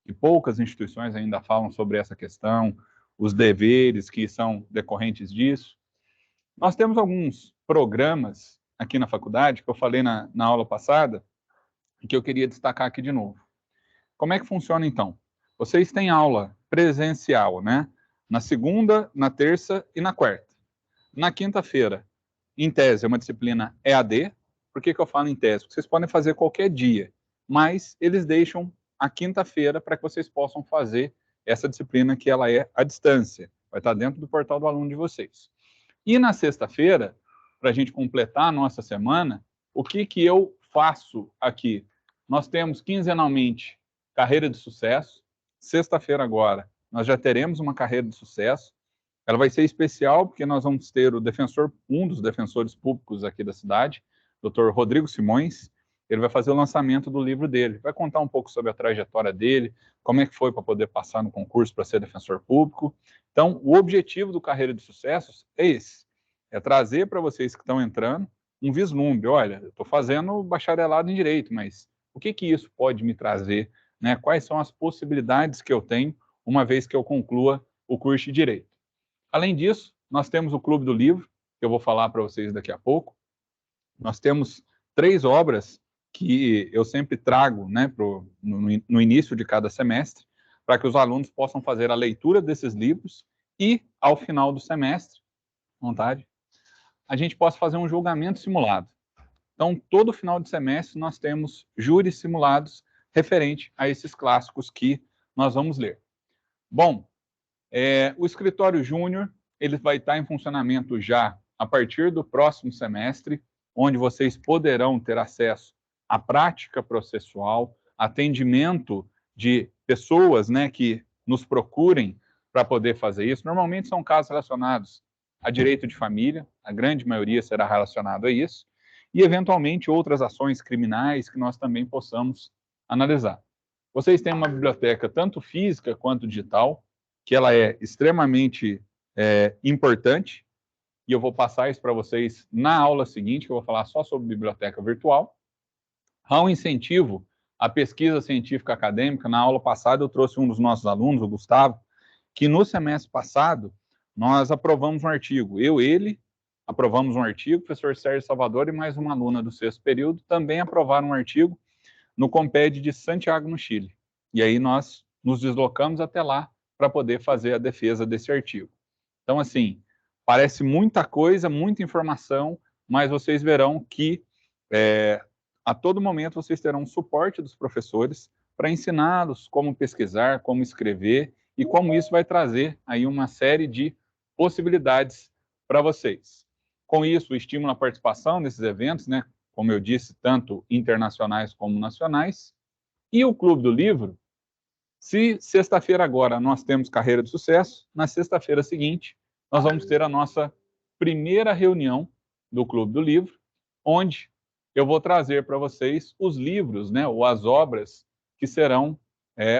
que poucas instituições ainda falam sobre essa questão, os deveres que são decorrentes disso. Nós temos alguns programas aqui na faculdade, que eu falei na aula passada, e que eu queria destacar aqui de novo. Como é que funciona, então? Vocês têm aula presencial, né? Na segunda, na terça e na quarta. Na quinta-feira, em tese, é uma disciplina EAD. Por que eu falo em tese? Porque vocês podem fazer qualquer dia, mas eles deixam a quinta-feira para que vocês possam fazer essa disciplina que ela é à distância. Vai estar dentro do portal do aluno de vocês. E na sexta-feira, para a gente completar a nossa semana, o que eu faço aqui? Nós temos quinzenalmente carreira de sucesso. Sexta-feira agora, nós já teremos uma carreira de sucesso. Ela vai ser especial porque nós vamos ter o defensor, um dos defensores públicos aqui da cidade, Dr. Rodrigo Simões. Ele vai fazer o lançamento do livro dele, vai contar um pouco sobre a trajetória dele, como é que foi para poder passar no concurso para ser defensor público. Então, o objetivo do Carreira de Sucessos é esse, é trazer para vocês que estão entrando um vislumbre. Olha, eu estou fazendo bacharelado em Direito, mas o que isso pode me trazer? Né? Quais são as possibilidades que eu tenho uma vez que eu conclua o curso de Direito? Além disso, nós temos o Clube do Livro, que eu vou falar para vocês daqui a pouco. Nós temos 3 obras que eu sempre trago, né, no início de cada semestre, para que os alunos possam fazer a leitura desses livros e, ao final do semestre, vontade, a gente possa fazer um julgamento simulado. Então, todo final de semestre, nós temos júris simulados referente a esses clássicos que nós vamos ler. Bom, o escritório júnior, ele vai estar em funcionamento já a partir do próximo semestre, onde vocês poderão ter acesso à prática processual, atendimento de pessoas, né, que nos procurem para poder fazer isso. Normalmente são casos relacionados a direito de família, a grande maioria será relacionado a isso, e eventualmente outras ações criminais que nós também possamos analisar. Vocês têm uma biblioteca tanto física quanto digital, que ela é extremamente importante, e eu vou passar isso para vocês na aula seguinte, que eu vou falar só sobre biblioteca virtual. Há um incentivo à pesquisa científica acadêmica. Na aula passada eu trouxe um dos nossos alunos, o Gustavo, que no semestre passado nós aprovamos um artigo. Ele, aprovamos um artigo, o professor Sérgio Salvador e mais uma aluna do 6º período também aprovaram um artigo no Comped de Santiago, no Chile. E aí nós nos deslocamos até lá para poder fazer a defesa desse artigo. Então, assim, parece muita coisa, muita informação, mas vocês verão que a todo momento vocês terão suporte dos professores para ensiná-los como pesquisar, como escrever e como isso vai trazer aí uma série de possibilidades para vocês. Com isso, o estímulo à participação nesses eventos, né, como eu disse, tanto internacionais como nacionais. E o Clube do Livro, se sexta-feira agora nós temos Carreira de Sucesso, na sexta-feira seguinte nós vamos ter a nossa primeira reunião do Clube do Livro, onde eu vou trazer para vocês os livros, né, ou as obras que serão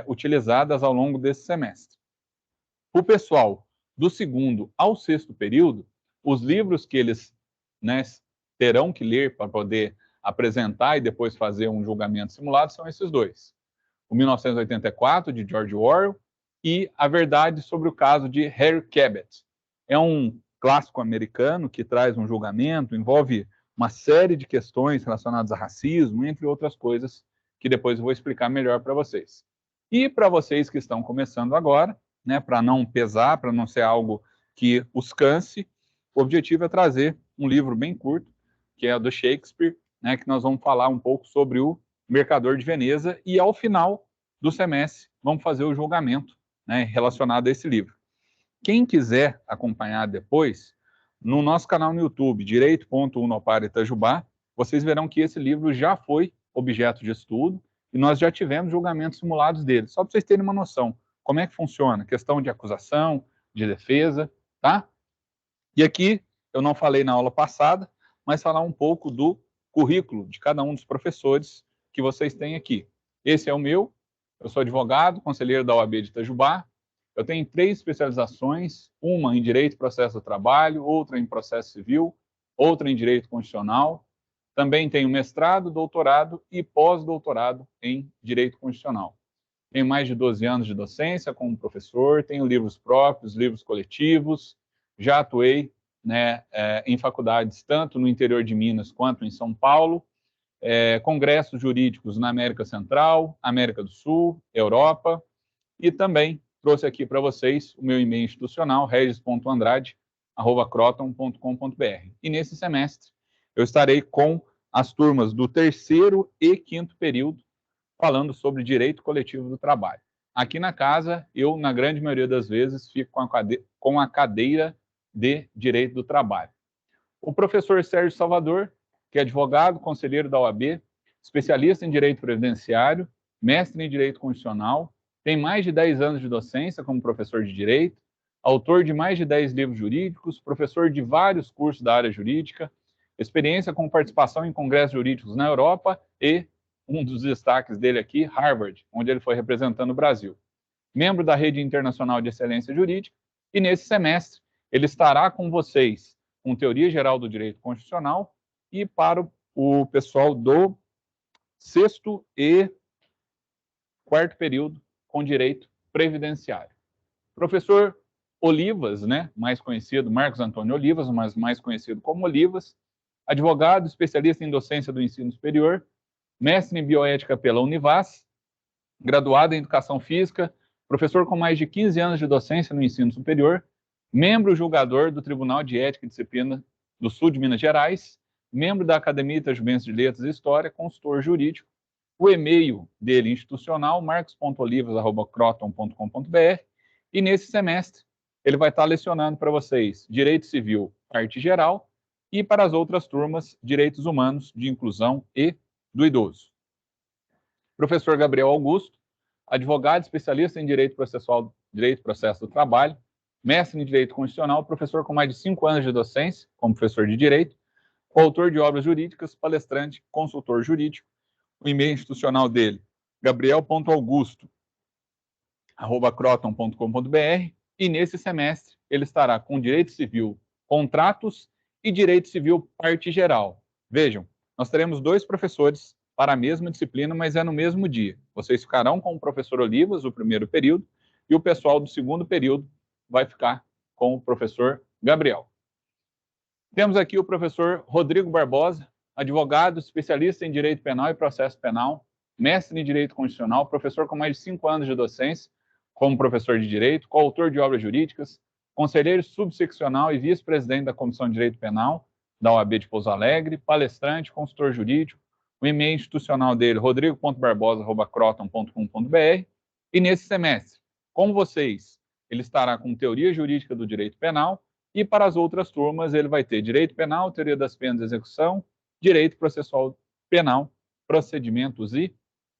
utilizadas ao longo desse semestre. O pessoal do 2º ao 6º período, os livros que eles, né, terão que ler para poder apresentar e depois fazer um julgamento simulado são esses 2. O 1984, de George Orwell, e A Verdade sobre o Caso de Harry Cabot. É um clássico americano que traz um julgamento, envolve uma série de questões relacionadas a racismo, entre outras coisas, que depois eu vou explicar melhor para vocês. E para vocês que estão começando agora, né, para não pesar, para não ser algo que os canse, o objetivo é trazer um livro bem curto, que é do Shakespeare, né, que nós vamos falar um pouco sobre o Mercador de Veneza, e ao final do semestre vamos fazer o julgamento, né, relacionado a esse livro. Quem quiser acompanhar depois, no nosso canal no YouTube, Direito.unopar Itajubá, vocês verão que esse livro já foi objeto de estudo e nós já tivemos julgamentos simulados dele, só para vocês terem uma noção como é que funciona, questão de acusação, de defesa, tá? E aqui, eu não falei na aula passada, mas falar um pouco do currículo de cada um dos professores que vocês têm aqui. Esse é o meu, eu sou advogado, conselheiro da OAB de Itajubá, eu tenho 3 especializações, uma em Direito e Processo do Trabalho, outra em Processo Civil, outra em Direito Constitucional, também tenho mestrado, doutorado e pós-doutorado em Direito Constitucional. Tenho mais de 12 anos de docência como professor, tenho livros próprios, livros coletivos, já atuei, né, em faculdades tanto no interior de Minas quanto em São Paulo, congressos jurídicos na América Central, América do Sul, Europa, e também trouxe aqui para vocês o meu e-mail institucional, regis.andrade@croton.com.br. E nesse semestre eu estarei com as turmas do 3º e 5º período, falando sobre direito coletivo do trabalho. Aqui na casa, eu, na grande maioria das vezes, fico com a cadeira de direito do trabalho. O professor Sérgio Salvador, que é advogado, conselheiro da OAB, especialista em direito previdenciário, mestre em direito constitucional, tem mais de 10 anos de docência como professor de direito, autor de mais de 10 livros jurídicos, professor de vários cursos da área jurídica, experiência com participação em congressos jurídicos na Europa e, um dos destaques dele aqui, Harvard, onde ele foi representando o Brasil. Membro da Rede Internacional de Excelência Jurídica, e nesse semestre ele estará com vocês com Teoria Geral do Direito Constitucional e para o pessoal do 6º e 4º período com Direito Previdenciário. Professor Olivas, né, mais conhecido, Marcos Antônio Olivas, mas mais conhecido como Olivas, advogado, especialista em docência do ensino superior, mestre em bioética pela Univas, graduado em educação física, professor com mais de 15 anos de docência no ensino superior, membro julgador do Tribunal de Ética e Disciplina do Sul de Minas Gerais, membro da Academia Itajubense de Letras e História, consultor jurídico. O e-mail dele institucional, marcos.olivas@croton.com.br, e nesse semestre ele vai estar lecionando para vocês Direito Civil, parte geral, e para as outras turmas, Direitos Humanos, de Inclusão e do Idoso. Professor Gabriel Augusto, advogado especialista em Direito Processual, Direito Processo do Trabalho, mestre em Direito Constitucional, professor com mais de 5 anos de docência, como professor de Direito, coautor de obras jurídicas, palestrante, consultor jurídico. O e-mail institucional dele, gabriel.augusto@croton.com.br, e nesse semestre ele estará com Direito Civil, Contratos e Direito Civil, parte geral. Vejam, nós teremos 2 professores para a mesma disciplina, mas é no mesmo dia. Vocês ficarão com o professor Olivas, o 1º período, e o pessoal do 2º período vai ficar com o professor Gabriel. Temos aqui o professor Rodrigo Barbosa, advogado, especialista em Direito Penal e Processo Penal, mestre em Direito Constitucional, professor com mais de 5 anos de docência como professor de Direito, coautor de obras jurídicas, conselheiro subseccional e vice-presidente da Comissão de Direito Penal da OAB de Pouso Alegre, palestrante, consultor jurídico. O e-mail institucional dele, rodrigo.barbosa@croton.com.br, e nesse semestre, com vocês, ele estará com Teoria Jurídica do Direito Penal, e para as outras turmas ele vai ter Direito Penal, Teoria das Penas e Execução, Direito Processual Penal, Procedimentos e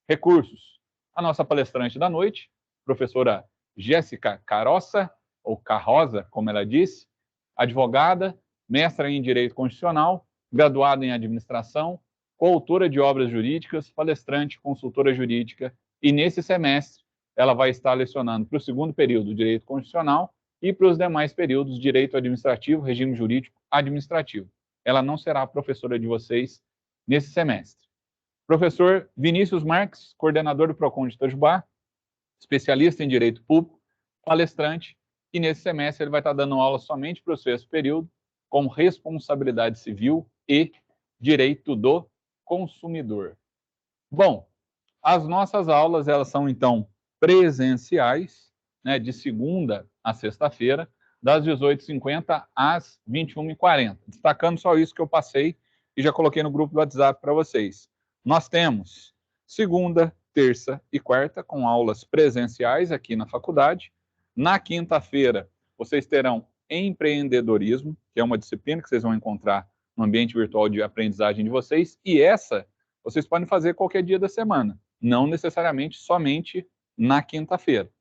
Recursos. A nossa palestrante da noite, professora Jéssica Carossa, ou Carroza, como ela disse, advogada, mestra em Direito Constitucional, graduada em Administração, coautora de obras jurídicas, palestrante, consultora jurídica, e nesse semestre ela vai estar lecionando para o 2º período Direito Constitucional e para os demais períodos Direito Administrativo, Regime Jurídico Administrativo. Ela não será a professora de vocês nesse semestre. Professor Vinícius Marques, coordenador do PROCON de Itajubá, especialista em Direito Público, palestrante, e nesse semestre ele vai estar dando aula somente para o 6º período, com responsabilidade civil e direito do consumidor. Bom, as nossas aulas, elas são, então, presenciais, né, de segunda a sexta-feira, das 18h50 às 21h40. Destacando só isso que eu passei e já coloquei no grupo do WhatsApp para vocês. Nós temos segunda, terça e quarta com aulas presenciais aqui na faculdade. Na quinta-feira, vocês terão empreendedorismo, que é uma disciplina que vocês vão encontrar no ambiente virtual de aprendizagem de vocês, e essa vocês podem fazer qualquer dia da semana, não necessariamente somente na quinta-feira.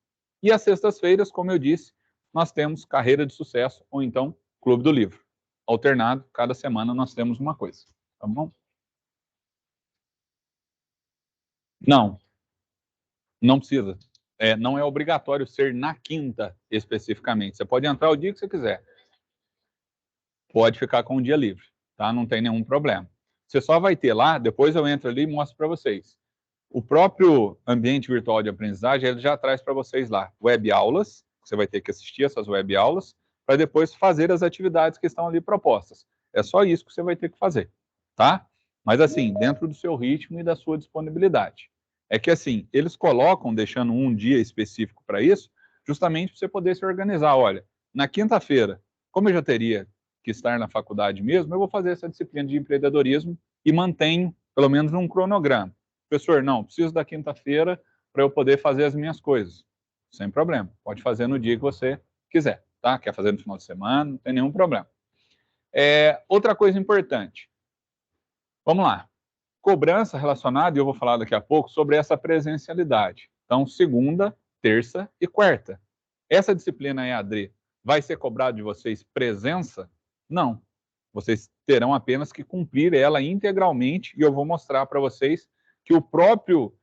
E às sextas-feiras, como eu disse, nós temos Carreira de Sucesso, ou então Clube do Livro. Alternado, cada semana nós temos uma coisa, tá bom? Não precisa. Não é obrigatório ser na quinta, especificamente. Você pode entrar o dia que você quiser. Pode ficar com um dia livre, tá? Não tem nenhum problema. Você só vai ter lá, depois eu entro ali e mostro para vocês. O próprio ambiente virtual de aprendizagem, ele já traz para vocês lá web aulas, você vai ter que assistir essas web aulas, para depois fazer as atividades que estão ali propostas. É só isso que você vai ter que fazer, tá? Mas assim, dentro do seu ritmo e da sua disponibilidade. É que assim, eles colocam, deixando um dia específico para isso, justamente para você poder se organizar. Olha, na quinta-feira, como eu já teria que estar na faculdade mesmo, eu vou fazer essa disciplina de empreendedorismo e mantenho, pelo menos, um cronograma. Professor, não, preciso da quinta-feira para eu poder fazer as minhas coisas. Sem problema, pode fazer no dia que você quiser, tá? Quer fazer no final de semana, não tem nenhum problema. Outra coisa importante, vamos lá. Cobrança relacionada, e eu vou falar daqui a pouco, sobre essa presencialidade. Então, segunda, terça e quarta. Essa disciplina EAD vai ser cobrado de vocês presença? Não. Vocês terão apenas que cumprir ela integralmente, e eu vou mostrar para vocês que o próprio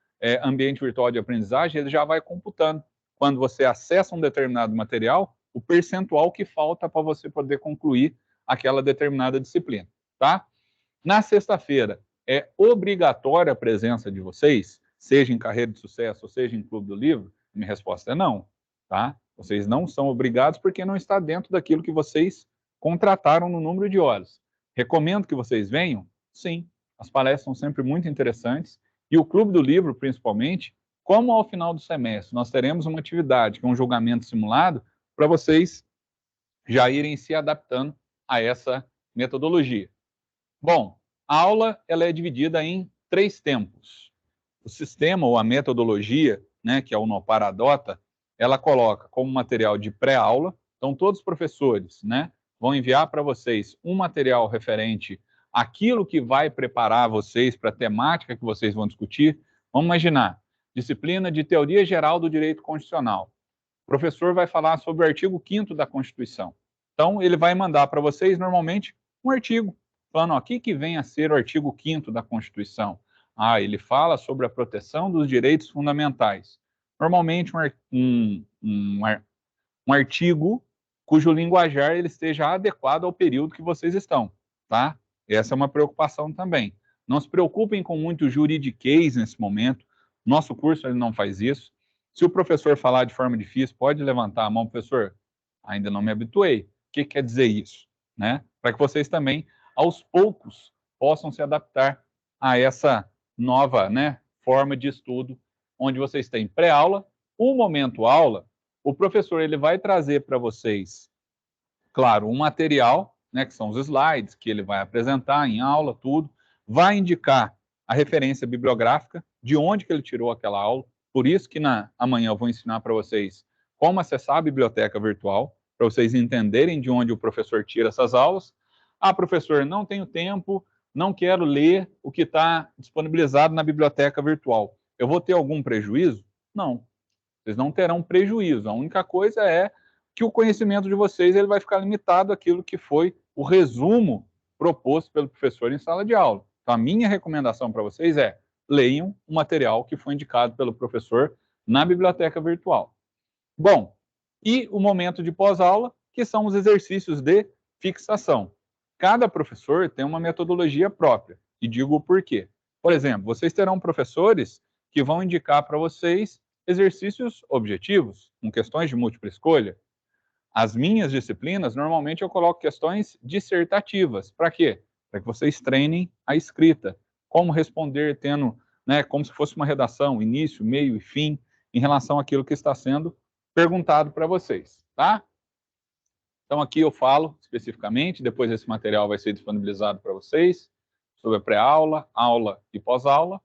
ambiente virtual de aprendizagem ele já vai computando. Quando você acessa um determinado material, o percentual que falta para você poder concluir aquela determinada disciplina, tá? Na sexta-feira, é obrigatória a presença de vocês, seja em Carreira de Sucesso ou seja em Clube do Livro? Minha resposta é não, tá? Vocês não são obrigados porque não está dentro daquilo que vocês contrataram no número de horas. Recomendo que vocês venham? Sim, as palestras são sempre muito interessantes e o Clube do Livro, principalmente, como ao final do semestre nós teremos uma atividade, que é um julgamento simulado, para vocês já irem se adaptando a essa metodologia. Bom, a aula ela é dividida em 3 tempos. O sistema ou a metodologia, né, que a Unopar adota, ela coloca como material de pré-aula, então todos os professores, né, vão enviar para vocês um material referente àquilo que vai preparar vocês para a temática que vocês vão discutir. Vamos imaginar, disciplina de Teoria Geral do Direito Constitucional. O professor vai falar sobre o artigo 5º da Constituição. Então, ele vai mandar para vocês, normalmente, um artigo, falando, ó, o que vem a ser o artigo 5º da Constituição? Ah, ele fala sobre a proteção dos direitos fundamentais. Normalmente, um artigo cujo linguajar ele esteja adequado ao período que vocês estão, tá? Essa é uma preocupação também. Não se preocupem com muito juridiquês nesse momento. Nosso curso ele não faz isso. Se o professor falar de forma difícil, pode levantar a mão, professor. Ainda não me habituei. O que quer dizer isso? Né? Para que vocês também, aos poucos, possam se adaptar a essa nova, né, forma de estudo, onde vocês têm pré-aula, o momento aula, o professor ele vai trazer para vocês, claro, um material, né, que são os slides, que ele vai apresentar em aula, tudo, vai indicar a referência bibliográfica, de onde que ele tirou aquela aula, por isso que amanhã eu vou ensinar para vocês como acessar a biblioteca virtual, para vocês entenderem de onde o professor tira essas aulas. Ah, professor, não tenho tempo, não quero ler o que está disponibilizado na biblioteca virtual. Eu vou ter algum prejuízo? Não. Vocês não terão prejuízo. A única coisa é que o conhecimento de vocês ele vai ficar limitado àquilo que foi o resumo proposto pelo professor em sala de aula. Então, a minha recomendação para vocês é leiam o material que foi indicado pelo professor na biblioteca virtual. Bom, e o momento de pós-aula, que são os exercícios de fixação. Cada professor tem uma metodologia própria, e digo o porquê. Por exemplo, vocês terão professores que vão indicar para vocês exercícios objetivos, com questões de múltipla escolha. As minhas disciplinas, normalmente eu coloco questões dissertativas. Para quê? Para que vocês treinem a escrita. Como responder tendo, né, como se fosse uma redação, início, meio e fim, em relação àquilo que está sendo perguntado para vocês, tá? Então, aqui eu falo especificamente, depois esse material vai ser disponibilizado para vocês, sobre a pré-aula, aula e pós-aula.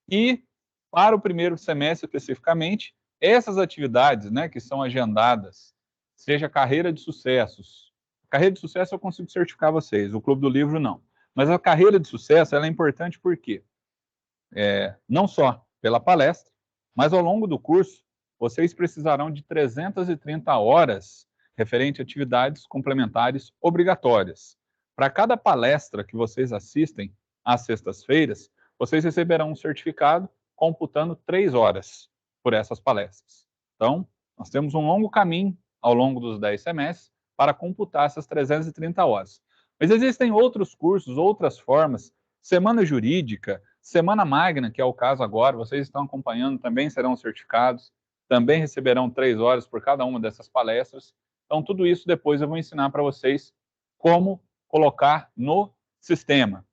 E, para o primeiro semestre especificamente, essas atividades, né, que são agendadas, seja carreira de sucessos. Carreira de sucesso eu consigo certificar vocês, o Clube do Livro não. Mas a carreira de sucesso ela é importante por quê? Não só pela palestra, mas ao longo do curso, vocês precisarão de 330 horas referente a atividades complementares obrigatórias. Para cada palestra que vocês assistem às sextas-feiras, vocês receberão um certificado computando 3 horas por essas palestras. Então, nós temos um longo caminho ao longo dos 10 semestres para computar essas 330 horas. Mas existem outros cursos, outras formas, semana jurídica, Semana Magna, que é o caso agora, vocês estão acompanhando, também serão certificados, também receberão 3 horas por cada uma dessas palestras. Então, tudo isso depois eu vou ensinar para vocês como colocar no sistema.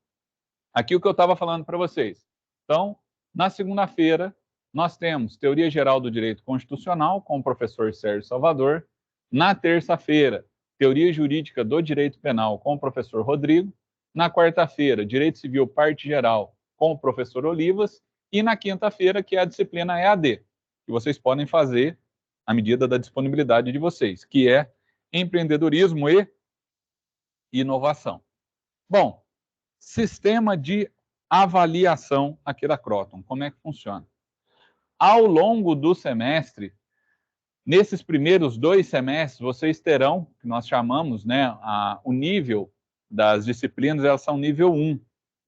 Aqui o que eu estava falando para vocês. Então, na segunda-feira, nós temos Teoria Geral do Direito Constitucional com o professor Sérgio Salvador. Na terça-feira, Teoria Jurídica do Direito Penal com o professor Rodrigo. Na quarta-feira, Direito Civil Parte Geral com o professor Olivas. E na quinta-feira, que é a disciplina EAD, que vocês podem fazer à medida da disponibilidade de vocês, que é empreendedorismo e inovação. Bom, sistema de avaliação aqui da Croton, como é que funciona? Ao longo do semestre, nesses primeiros 2 semestres, vocês terão, que nós chamamos, né, o nível das disciplinas, elas são nível 1.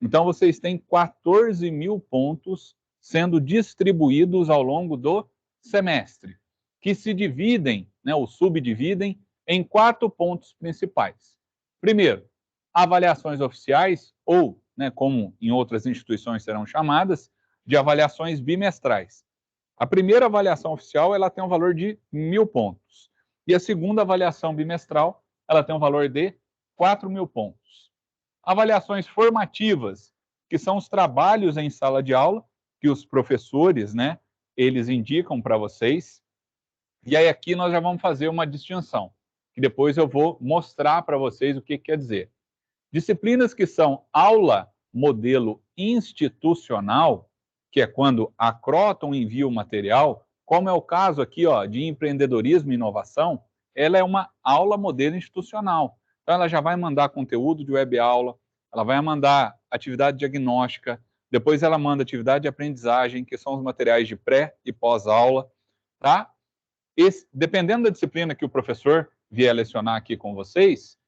Então, vocês têm 14 mil pontos sendo distribuídos ao longo do semestre, que se dividem, né, ou subdividem, em 4 pontos principais. Primeiro, avaliações oficiais, ou, né, como em outras instituições serão chamadas, de avaliações bimestrais. A primeira avaliação oficial, ela tem um valor de 1.000 pontos. E a segunda avaliação bimestral, ela tem um valor de 4.000 pontos. Avaliações formativas, que são os trabalhos em sala de aula, que os professores, né, eles indicam para vocês. E aí aqui nós já vamos fazer uma distinção, que depois eu vou mostrar para vocês o que quer dizer. Disciplinas que são aula modelo institucional, que é quando a Croton envia o material, como é o caso aqui, ó, de empreendedorismo e inovação, ela é uma aula modelo institucional. Então, ela já vai mandar conteúdo de web aula, ela vai mandar atividade diagnóstica, depois ela manda atividade de aprendizagem, que são os materiais de pré e pós-aula, tá? Dependendo da disciplina que o professor vier lecionar aqui com vocês,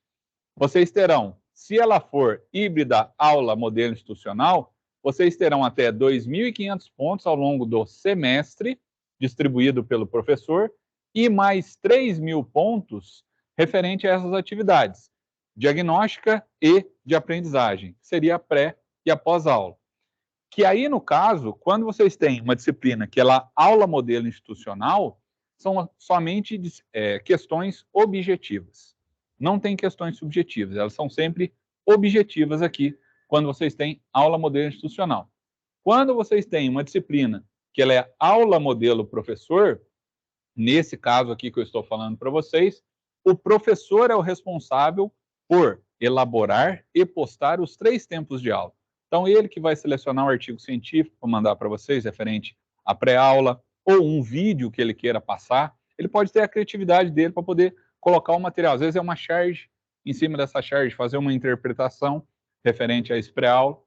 vocês terão, se ela for híbrida aula modelo institucional, vocês terão até 2.500 pontos ao longo do semestre, distribuído pelo professor, e mais 3.000 pontos referente a essas atividades, diagnóstica e de aprendizagem, que seria a pré e a pós-aula. Que aí, no caso, quando vocês têm uma disciplina que ela aula modelo institucional, são somente questões objetivas. Não tem questões subjetivas, elas são sempre objetivas aqui, quando vocês têm aula modelo institucional. Quando vocês têm uma disciplina que ela é aula modelo professor, nesse caso aqui que eu estou falando para vocês, o professor é o responsável por elaborar e postar os 3 tempos de aula. Então, ele que vai selecionar um artigo científico para mandar para vocês, referente à pré-aula, ou um vídeo que ele queira passar, ele pode ter a criatividade dele para poder colocar o material. Às vezes é uma charge, em cima dessa charge, fazer uma interpretação referente a esse pré-aula.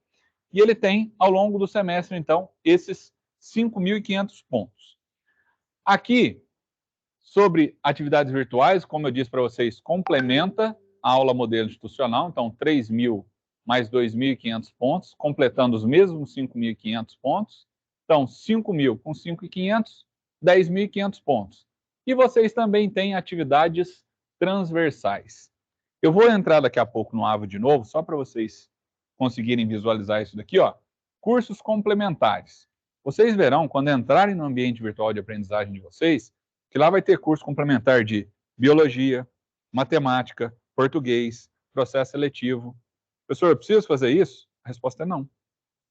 E ele tem, ao longo do semestre, então, esses 5.500 pontos. Aqui, sobre atividades virtuais, como eu disse para vocês, complementa a aula modelo institucional, então 3.000 mais 2.500 pontos, completando os mesmos 5.500 pontos. Então, 5.000 com 5.500, 10.500 pontos. E vocês também têm atividades transversais. Eu vou entrar daqui a pouco no AVO de novo, só para vocês conseguirem visualizar isso daqui, ó. Cursos complementares. Vocês verão, quando entrarem no ambiente virtual de aprendizagem de vocês, que lá vai ter curso complementar de biologia, matemática, português, processo seletivo. Professor, eu preciso fazer isso? A resposta é não.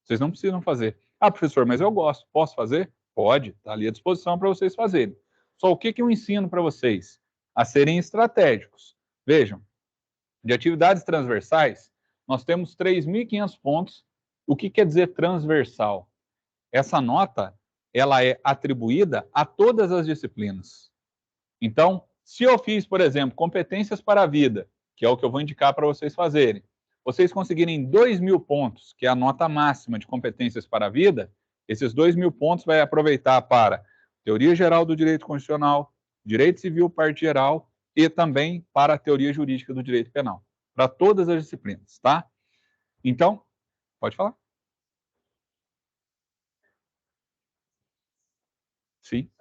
Vocês não precisam fazer. Ah, professor, mas eu gosto. Posso fazer? Pode, está ali à disposição para vocês fazerem. Só o que eu ensino para vocês? A serem estratégicos. Vejam, de atividades transversais, nós temos 3.500 pontos. O que quer dizer transversal? Essa nota, ela é atribuída a todas as disciplinas. Então, se eu fiz, por exemplo, competências para a vida, que é o que eu vou indicar para vocês fazerem, vocês conseguirem 2.000 pontos, que é a nota máxima de competências para a vida, esses 2.000 pontos vai aproveitar para Teoria Geral do Direito Constitucional, Direito Civil Parte Geral e também para a Teoria Jurídica do Direito Penal, para todas as disciplinas, tá? Então, pode falar. Sim.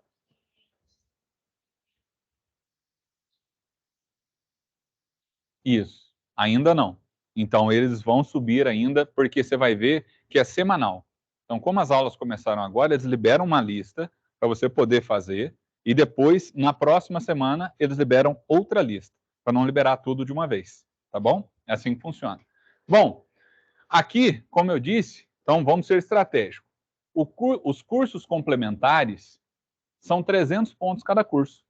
Isso, ainda não. Então, eles vão subir ainda, porque você vai ver que é semanal. Então, como as aulas começaram agora, eles liberam uma lista para você poder fazer, e depois, na próxima semana, eles liberam outra lista, para não liberar tudo de uma vez, tá bom? É assim que funciona. Bom, aqui, como eu disse, então vamos ser estratégicos. Os cursos complementares são 300 pontos cada curso.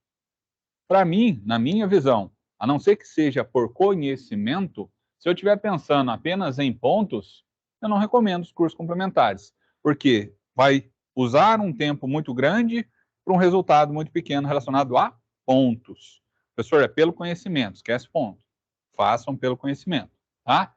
Para mim, na minha visão, a não ser que seja por conhecimento, se eu estiver pensando apenas em pontos, eu não recomendo os cursos complementares, porque vai usar um tempo muito grande para um resultado muito pequeno relacionado a pontos. Professor, é pelo conhecimento, esquece ponto. Façam pelo conhecimento, tá?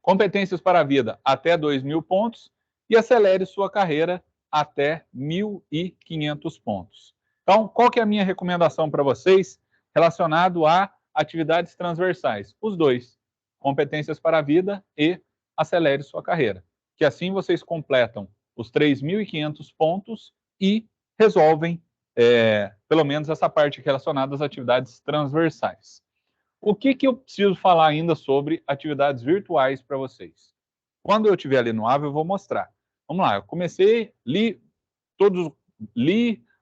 Competências para a vida até 2.000 pontos e acelere sua carreira até 1.500 pontos. Então, qual que é a minha recomendação para vocês relacionado a atividades transversais? Os dois, competências para a vida e acelere sua carreira. Que assim vocês completam os 3.500 pontos e resolvem, pelo menos, essa parte relacionada às atividades transversais. O que eu preciso falar ainda sobre atividades virtuais para vocês? Quando eu estiver ali no AVE, eu vou mostrar. Vamos lá, eu comecei,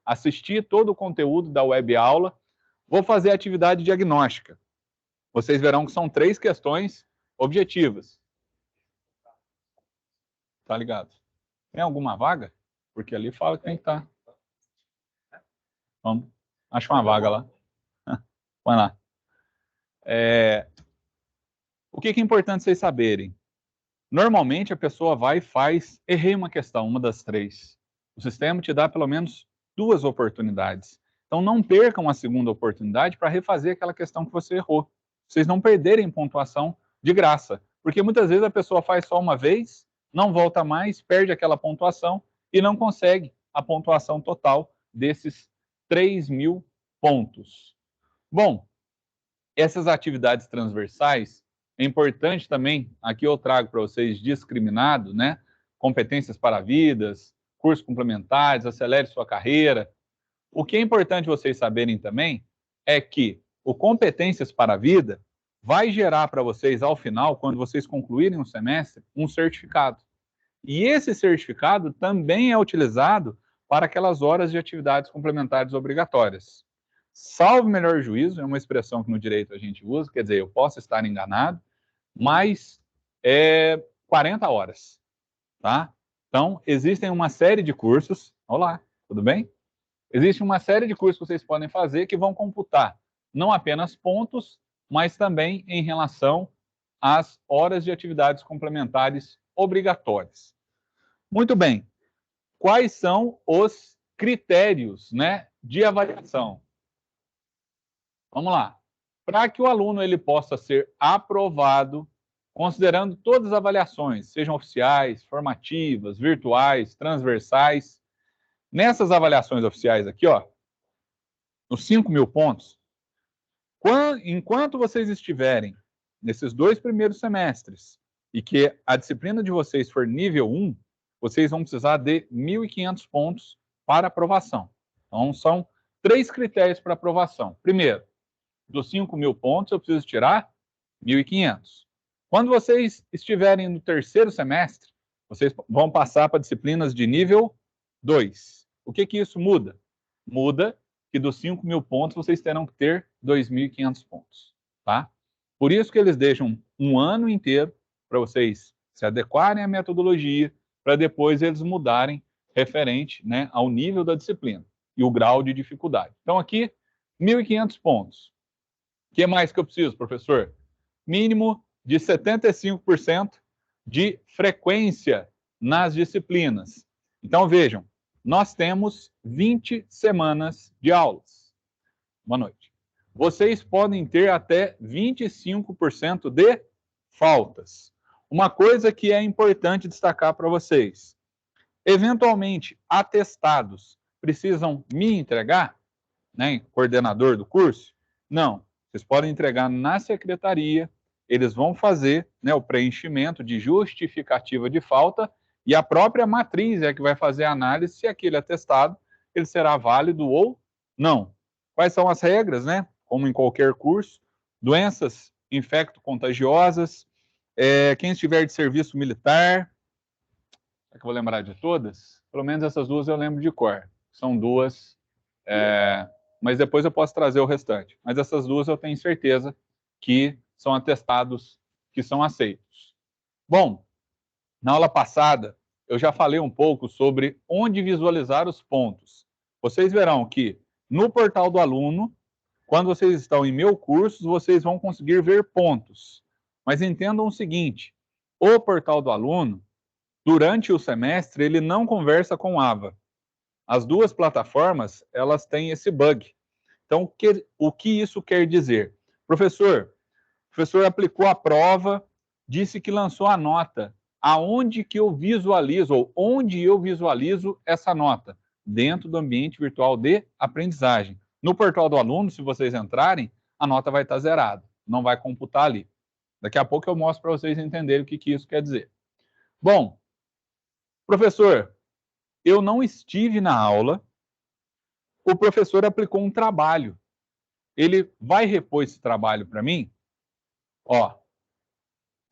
assisti todo o conteúdo da web aula, vou fazer a atividade diagnóstica. Vocês verão que são 3 questões objetivas. Tá ligado? Tem alguma vaga? Porque ali fala que tem que estar. Vamos, acha uma vaga lá. Vai lá. O que é importante vocês saberem? Normalmente a pessoa vai e faz, errei uma questão, uma das 3. O sistema te dá pelo menos 2 oportunidades. Então não percam a segunda oportunidade para refazer aquela questão que você errou. Vocês não perderem pontuação de graça. Porque muitas vezes a pessoa faz só uma vez, não volta mais, perde aquela pontuação e não consegue a pontuação total desses 3.000 pontos. Bom, essas atividades transversais, é importante também, aqui eu trago para vocês discriminado, né? Competências para vidas, cursos complementares, acelere sua carreira. O que é importante vocês saberem também é que o Competências para a Vida vai gerar para vocês, ao final, quando vocês concluírem o semestre, um certificado. E esse certificado também é utilizado para aquelas horas de atividades complementares obrigatórias. Salvo melhor juízo, é uma expressão que no direito a gente usa, quer dizer, eu posso estar enganado, mas 40 horas, tá? Então, existem uma série de cursos, olá, tudo bem? Existe uma série de cursos que vocês podem fazer que vão computar não apenas pontos, mas também em relação às horas de atividades complementares obrigatórias. Muito bem. Quais são os critérios, né, de avaliação? Vamos lá. Para que o aluno ele possa ser aprovado, considerando todas as avaliações, sejam oficiais, formativas, virtuais, transversais, nessas avaliações oficiais aqui, ó, nos 5.000 pontos, enquanto vocês estiverem nesses 2 primeiros semestres e que a disciplina de vocês for nível 1, vocês vão precisar de 1.500 pontos para aprovação. Então, são 3 critérios para aprovação. Primeiro, dos 5.000 pontos, eu preciso tirar 1.500. Quando vocês estiverem no terceiro semestre, vocês vão passar para disciplinas de nível 2. O que isso muda? Muda que dos 5.000 pontos, vocês terão que ter 2.500 pontos, tá? Por isso que eles deixam um ano inteiro para vocês se adequarem à metodologia, para depois eles mudarem referente, né, ao nível da disciplina e o grau de dificuldade. Então, aqui, 1.500 pontos. O que mais que eu preciso, professor? Mínimo de 75% de frequência nas disciplinas. Então, vejam, nós temos 20 semanas de aulas. Boa noite. Vocês podem ter até 25% de faltas. Uma coisa que é importante destacar para vocês. Eventualmente, atestados precisam me entregar, né, coordenador do curso? Não. Vocês podem entregar na secretaria, eles vão fazer, né, o preenchimento de justificativa de falta e a própria matriz é que vai fazer a análise se aquele atestado ele será válido ou não. Quais são as regras, né? Como em qualquer curso, doenças infecto-contagiosas, quem estiver de serviço militar, será que eu vou lembrar de todas? Pelo menos essas duas eu lembro de cor. São duas, mas depois eu posso trazer o restante. Mas essas duas eu tenho certeza que são atestados que são aceitos. Bom, na aula passada, eu já falei um pouco sobre onde visualizar os pontos. Vocês verão que no portal do aluno, quando vocês estão em Meu Cursos, vocês vão conseguir ver pontos. Mas entendam o seguinte, o portal do aluno, durante o semestre, ele não conversa com o AVA. As duas plataformas, elas têm esse bug. Então, o que isso quer dizer? O professor aplicou a prova, disse que lançou a nota. Aonde que eu visualizo, ou onde eu visualizo essa nota? Dentro do ambiente virtual de aprendizagem. No portal do aluno, se vocês entrarem, a nota vai estar zerada, não vai computar ali. Daqui a pouco eu mostro para vocês entenderem o que isso quer dizer. Bom, professor, eu não estive na aula, o professor aplicou um trabalho. Ele vai repor esse trabalho para mim? Ó,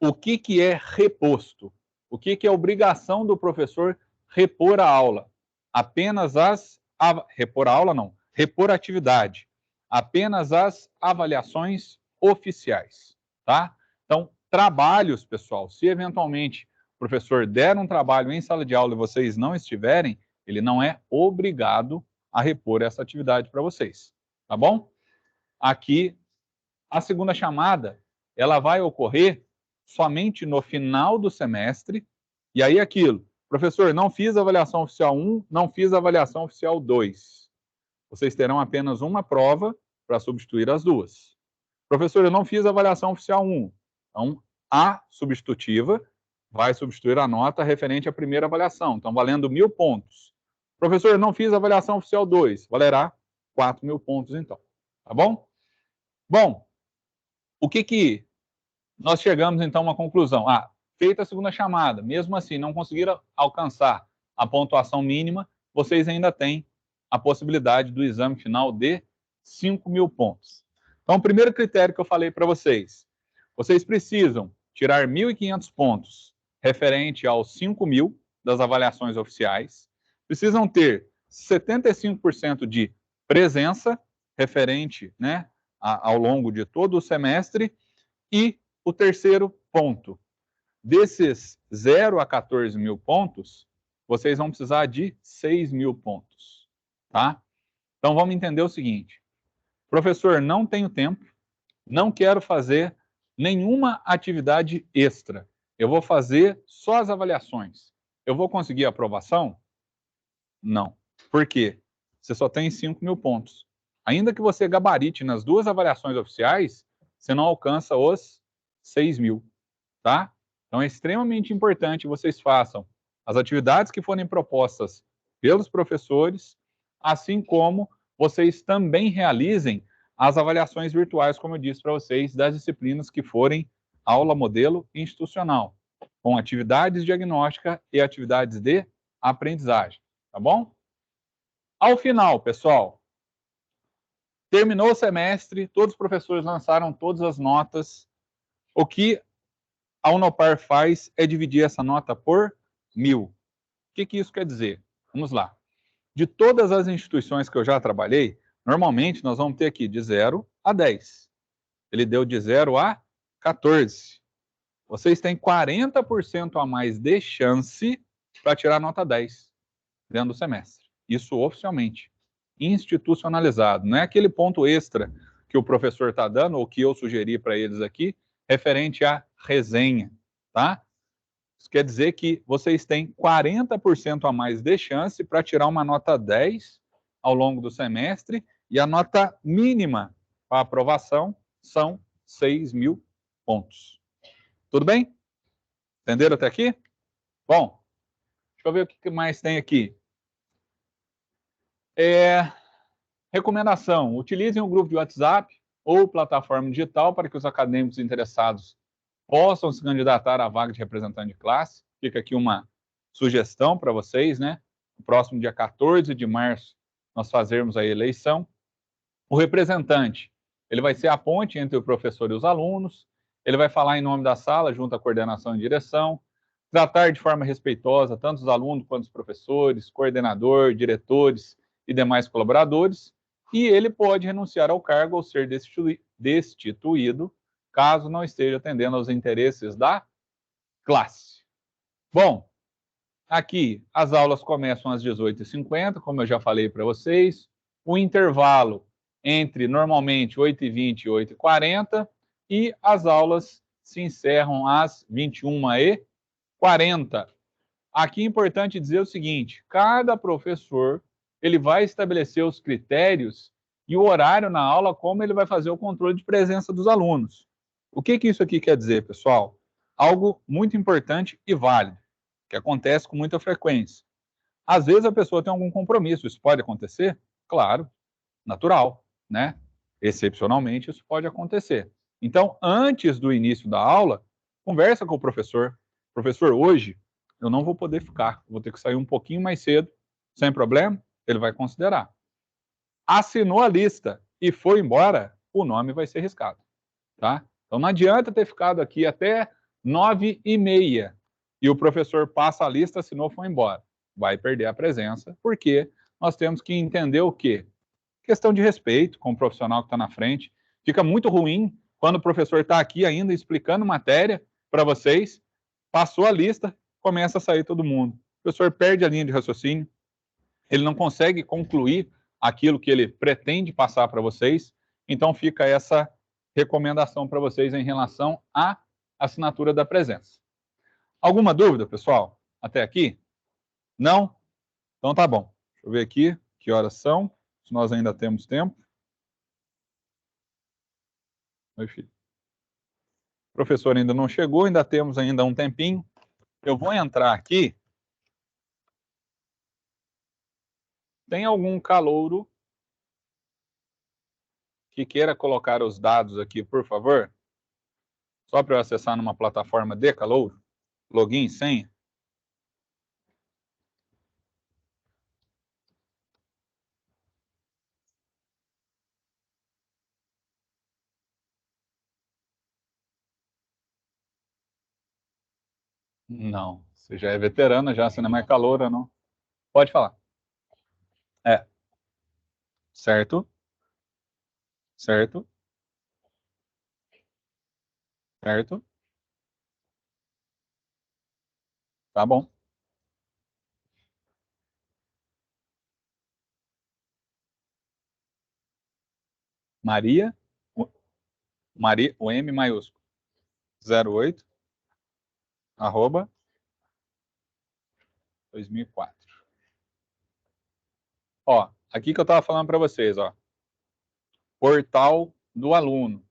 o que é reposto? O que é obrigação do professor repor a aula? Apenas repor a aula não, repor a atividade. Apenas as avaliações oficiais, tá? Então, trabalhos, pessoal, se eventualmente o professor der um trabalho em sala de aula e vocês não estiverem, ele não é obrigado a repor essa atividade para vocês, tá bom? Aqui, a segunda chamada, ela vai ocorrer somente no final do semestre, e aí aquilo, professor, não fiz a avaliação oficial 1, não fiz a avaliação oficial 2. Vocês terão apenas uma prova para substituir as duas. Professor, eu não fiz a avaliação oficial 1. Então, a substitutiva vai substituir a nota referente à primeira avaliação, então valendo 1.000 pontos. Professor, eu não fiz a avaliação oficial 2, valerá 4.000 pontos então, tá bom? Bom, o que nós chegamos então a uma conclusão? Feita a segunda chamada, mesmo assim não conseguiram alcançar a pontuação mínima, vocês ainda têm a possibilidade do exame final de 5.000 pontos. Então, o primeiro critério que eu falei para vocês, vocês precisam tirar 1.500 pontos referente aos 5.000 das avaliações oficiais, precisam ter 75% de presença referente, né, ao longo de todo o semestre, e o terceiro ponto, desses 0 a 14.000 pontos, vocês vão precisar de 6.000 pontos, tá? Então, vamos entender o seguinte, professor, não tenho tempo, não quero fazer nenhuma atividade extra, eu vou fazer só as avaliações. Eu vou conseguir a aprovação? Não. Por quê? Você só tem 5.000 pontos. Ainda que você gabarite nas duas avaliações oficiais, você não alcança os 6.000, tá? Então, é extremamente importante que vocês façam as atividades que forem propostas pelos professores, assim como vocês também realizem as avaliações virtuais, como eu disse para vocês, das disciplinas que forem aula modelo institucional, com atividades diagnósticas e atividades de aprendizagem, tá bom? Ao final, pessoal, terminou o semestre, todos os professores lançaram todas as notas. O que a Unopar faz é dividir essa nota por 1.000. O que isso quer dizer? Vamos lá. De todas as instituições que eu já trabalhei, normalmente nós vamos ter aqui de 0 a 10. Ele deu de 0 a 14. Vocês têm 40% a mais de chance para tirar nota 10 dentro do semestre. Isso oficialmente, institucionalizado. Não é aquele ponto extra que o professor está dando, ou que eu sugeri para eles aqui, referente à resenha, tá? Isso quer dizer que vocês têm 40% a mais de chance para tirar uma nota 10 ao longo do semestre, e a nota mínima para aprovação são 6.000 pontos. Tudo bem? Entenderam até aqui? Bom, deixa eu ver o que mais tem aqui. Recomendação, utilizem o grupo de WhatsApp ou plataforma digital para que os acadêmicos interessados possam se candidatar à vaga de representante de classe. Fica aqui uma sugestão para vocês, né? No próximo dia 14 de março, nós fazermos a eleição. O representante, ele vai ser a ponte entre o professor e os alunos, ele vai falar em nome da sala, junto à coordenação e direção, tratar de forma respeitosa tanto os alunos quanto os professores, coordenador, diretores e demais colaboradores, e ele pode renunciar ao cargo ou ser destituído, caso não esteja atendendo aos interesses da classe. Bom, aqui as aulas começam às 18h50, como eu já falei para vocês, o intervalo entre normalmente 8h20 e 8h40, e as aulas se encerram às 21h40. Aqui é importante dizer o seguinte: cada professor ele vai estabelecer os critérios e o horário na aula, como ele vai fazer o controle de presença dos alunos. O que isso aqui quer dizer, pessoal? Algo muito importante e válido, que acontece com muita frequência. Às vezes a pessoa tem algum compromisso, isso pode acontecer? Claro, natural, né? Excepcionalmente isso pode acontecer. Então, antes do início da aula, conversa com o professor. Professor, hoje eu não vou poder ficar, vou ter que sair um pouquinho mais cedo, sem problema, ele vai considerar. Assinou a lista e foi embora, o nome vai ser riscado, tá? Então não adianta ter ficado aqui até 9h30 e o professor passa a lista, assinou, foi embora. Vai perder a presença, porque nós temos que entender o quê? Questão de respeito com o profissional que está na frente. Fica muito ruim quando o professor está aqui ainda explicando matéria para vocês, passou a lista, começa a sair todo mundo. O professor perde a linha de raciocínio, ele não consegue concluir aquilo que ele pretende passar para vocês, então fica essa recomendação para vocês em relação à assinatura da presença. Alguma dúvida, pessoal? Até aqui? Não? Então tá bom. Deixa eu ver aqui que horas são, se nós ainda temos tempo. Oi, filho. O professor ainda não chegou, ainda temos ainda um tempinho. Eu vou entrar aqui. Tem algum calouro que queira colocar os dados aqui, por favor? Só para eu acessar numa plataforma de calouro? Login, senha? Não. Você já é veterana, já, você não é mais caloura, não. Pode falar. É. Certo. Certo. Certo. Tá bom. Maria, Maria, o M maiúsculo. 08, arroba, 2004. Ó, aqui que eu estava falando para vocês, ó. Portal do aluno.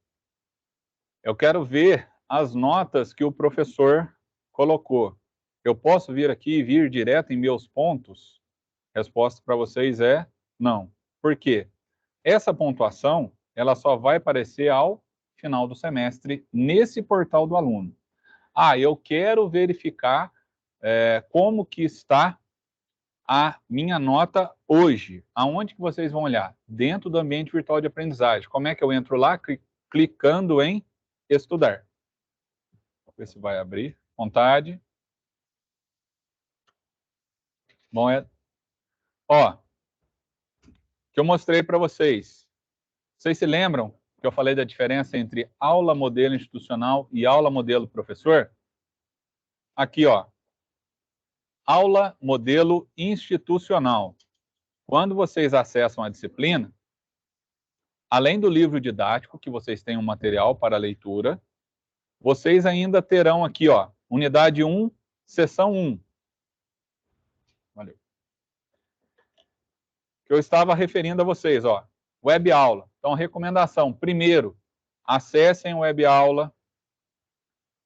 Eu quero ver as notas que o professor colocou. Eu posso vir aqui e vir direto em meus pontos? Resposta para vocês é não. Por quê? Essa pontuação, ela só vai aparecer ao final do semestre nesse portal do aluno. Ah, eu quero verificar como que está a minha nota hoje. Aonde que vocês vão olhar? Dentro do ambiente virtual de aprendizagem. Como é que eu entro lá? Clicando em estudar. Vamos ver se vai abrir. Vontade. Bom, ó, que eu mostrei para vocês. Vocês se lembram que eu falei da diferença entre aula modelo institucional e aula modelo professor? Aqui, ó. Aula modelo institucional. Quando vocês acessam a disciplina, além do livro didático, que vocês têm um material para leitura, vocês ainda terão aqui, ó, unidade 1, seção 1. Valeu. Que eu estava referindo a vocês, ó, web aula. Então, recomendação, primeiro, acessem o web aula,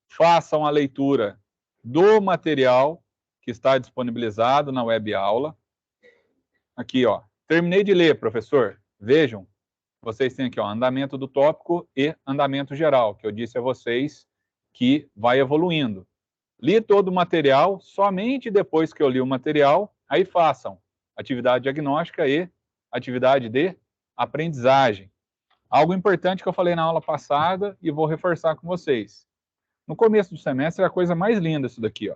façam a leitura do material que está disponibilizado na web aula. Aqui, ó, terminei de ler, professor. Vejam, vocês têm aqui, ó, andamento do tópico e andamento geral, que eu disse a vocês que vai evoluindo. Li todo o material, somente depois que eu li o material, aí façam atividade diagnóstica e atividade de aprendizagem. Algo importante que eu falei na aula passada e vou reforçar com vocês. No começo do semestre é a coisa mais linda isso daqui, ó.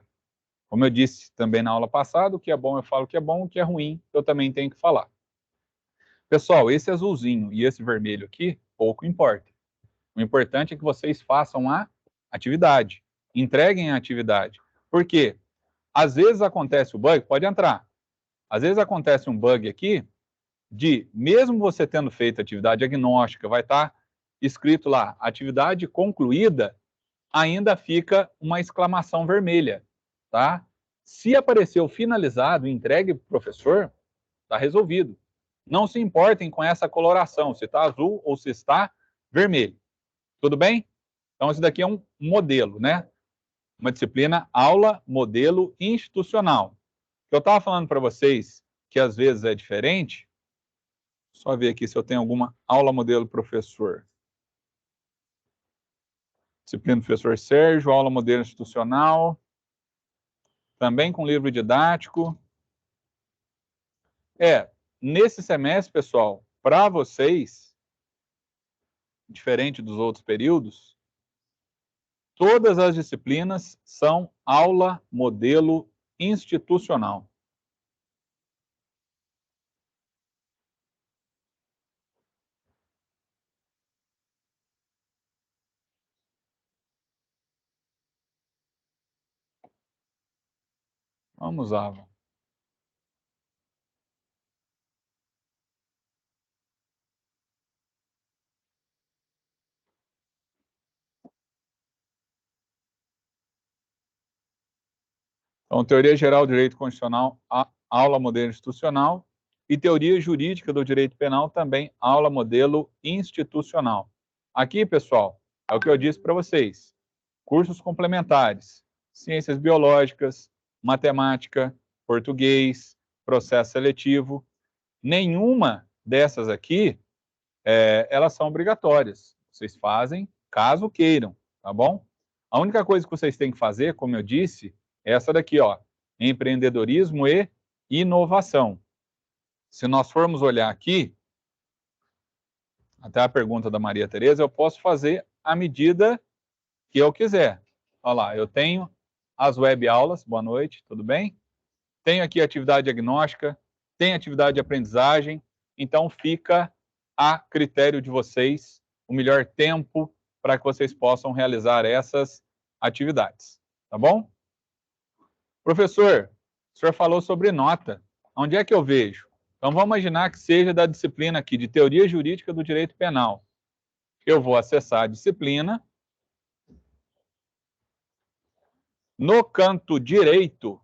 Como eu disse também na aula passada, o que é bom eu falo que é bom, o que é ruim eu também tenho que falar. Pessoal, esse azulzinho e esse vermelho aqui, pouco importa. O importante é que vocês façam a atividade, entreguem a atividade. Por quê? Às vezes acontece o bug, pode entrar. Às vezes acontece um bug aqui de, mesmo você tendo feito atividade diagnóstica, vai estar escrito lá, atividade concluída, ainda fica uma exclamação vermelha, tá? Se apareceu finalizado e entregue para o professor, está resolvido. Não se importem com essa coloração, se está azul ou se está vermelho. Tudo bem? Então, esse daqui é um modelo, né? Uma disciplina aula modelo institucional. Eu estava falando para vocês que às vezes é diferente. Só ver aqui se eu tenho alguma aula modelo professor. Disciplina do professor Sérgio, aula modelo institucional. Também com livro didático. Nesse semestre, pessoal, para vocês, diferente dos outros períodos, todas as disciplinas são aula modelo institucional. Vamos lá. Então, Teoria Geral do Direito Constitucional, aula modelo institucional, e Teoria Jurídica do Direito Penal, também aula modelo institucional. Aqui, pessoal, é o que eu disse para vocês. Cursos complementares, ciências biológicas, matemática, português, processo seletivo. Nenhuma dessas aqui, elas são obrigatórias. Vocês fazem caso queiram, tá bom? A única coisa que vocês têm que fazer, como eu disse, é essa daqui, ó, empreendedorismo e inovação. Se nós formos olhar aqui, até a pergunta da Maria Tereza, eu posso fazer à medida que eu quiser. Olha lá, eu tenho as web aulas, boa noite, tudo bem? Tenho aqui atividade diagnóstica, tem atividade de aprendizagem, então fica a critério de vocês o melhor tempo para que vocês possam realizar essas atividades, tá bom? Professor, o senhor falou sobre nota. Onde é que eu vejo? Então vamos imaginar que seja da disciplina aqui de Teoria Jurídica do Direito Penal. Eu vou acessar a disciplina. No canto direito,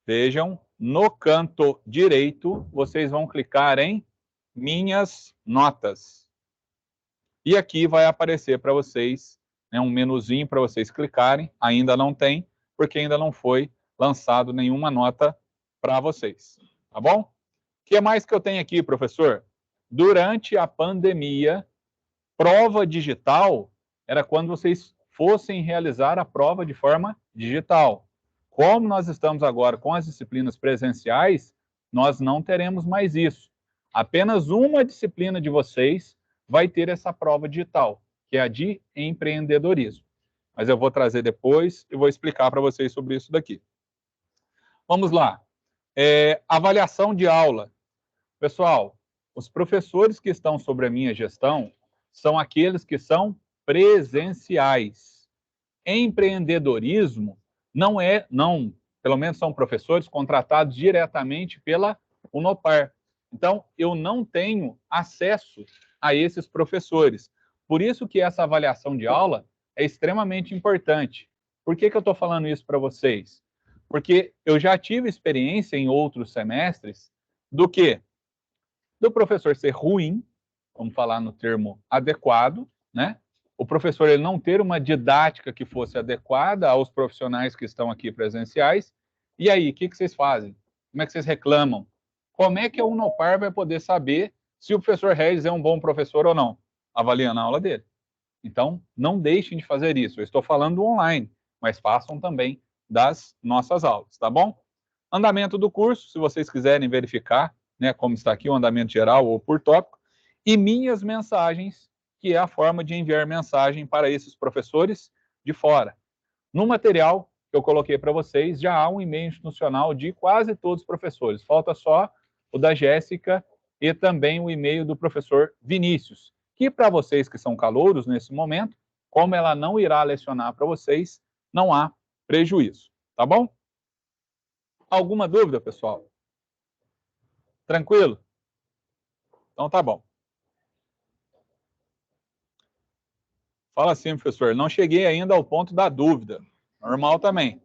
vejam, no canto direito, vocês vão clicar em Minhas Notas. E aqui vai aparecer para vocês, né, um menuzinho para vocês clicarem. Ainda não tem, porque ainda não foi lançado nenhuma nota para vocês. Tá bom? O que mais que eu tenho aqui, professor? Durante a pandemia, prova digital era quando vocês fossem realizar a prova de forma digital. Como nós estamos agora com as disciplinas presenciais, nós não teremos mais isso. Apenas uma disciplina de vocês vai ter essa prova digital, que é a de empreendedorismo. Mas eu vou trazer depois e vou explicar para vocês sobre isso daqui. Vamos lá. Avaliação de aula. Pessoal, os professores que estão sobre a minha gestão são aqueles que são presenciais. Empreendedorismo não, pelo menos são professores contratados diretamente pela Unopar. Então, eu não tenho acesso a esses professores. Por isso que essa avaliação de aula é extremamente importante. Por que eu estou falando isso para vocês? Porque eu já tive experiência em outros semestres do quê? Do professor ser ruim, vamos falar no termo adequado, né? O professor ele não ter uma didática que fosse adequada aos profissionais que estão aqui presenciais. E aí, o que vocês fazem? Como é que vocês reclamam? Como é que a Unopar vai poder saber se o professor Regis é um bom professor ou não? Avaliando a aula dele. Então, não deixem de fazer isso. Eu estou falando online, mas façam também das nossas aulas, tá bom? Andamento do curso, se vocês quiserem verificar, né, como está aqui o andamento geral ou por tópico, e minhas mensagens, que é a forma de enviar mensagem para esses professores de fora. No material, que eu coloquei para vocês, já há um e-mail institucional de quase todos os professores. Falta só o da Jéssica e também o e-mail do professor Vinícius, que para vocês que são calouros nesse momento, como ela não irá lecionar para vocês, não há prejuízo, tá bom? Alguma dúvida, pessoal? Tranquilo? Então tá bom. Fala assim, professor, não cheguei ainda ao ponto da dúvida. Normal também.